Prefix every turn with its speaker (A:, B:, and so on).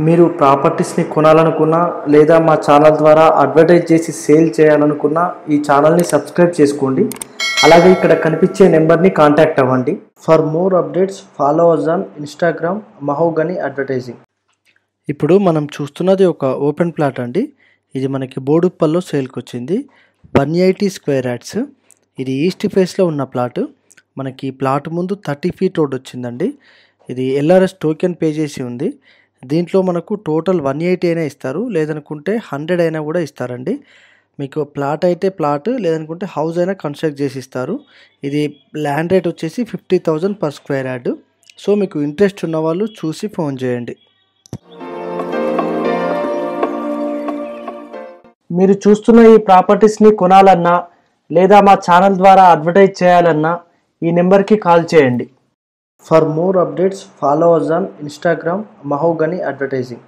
A: మీరు ప్రాపర్టీస్ని కొనాలనుకున్నా లేదా మా ఛానల్ ద్వారా అడ్వర్టైజ్ చేసి సేల్ చేయాలనుకున్నా ఈ ఛానల్ని సబ్స్క్రైబ్ చేసుకోండి. అలాగే ఇక్కడ కనిపించే నెంబర్ని కాంటాక్ట్ అవ్వండి. For more updates follow us on Instagram Mahogany advertising. ఇప్పుడు మనం చూస్తున్నది ఒక ఓపెన్ ప్లాట్ అండి. ఇది మనకి బోడుప్పల్లో సేల్కి వచ్చింది. 180 స్క్వేర్ యార్డ్స్. ఇది ఈస్ట్ ఫేస్లో ఉన్న ప్లాట్. మనకి ప్లాట్ ముందు 30 ఫీట్ రోడ్ వచ్చిందండి. ఇది ఎల్ఆర్ఎస్ టోకెన్ పే చేసి ఉంది. దీంట్లో మనకు టోటల్ 180 అయినా ఇస్తారు, లేదనుకుంటే 100 అయినా కూడా ఇస్తారండి. మీకు ప్లాట్ అయితే ప్లాట్, లేదనుకుంటే హౌస్ అయినా కన్స్ట్రక్ట్ చేసి ఇస్తారు. ఇది ల్యాండ్ రేట్ వచ్చేసి 50,000 పర్ స్క్వేర్ యార్డ్. సో మీకు ఇంట్రెస్ట్ ఉన్న వాళ్ళు చూసి ఫోన్ చేయండి. మీరు చూస్తున్న ఈ ప్రాపర్టీస్ని కొనాలన్నా లేదా మా ఛానల్ ద్వారా అడ్వర్టైజ్ చేయాలన్నా ఈ నెంబర్కి కాల్ చేయండి. For more updates follow us on Instagram Mahogany advertising.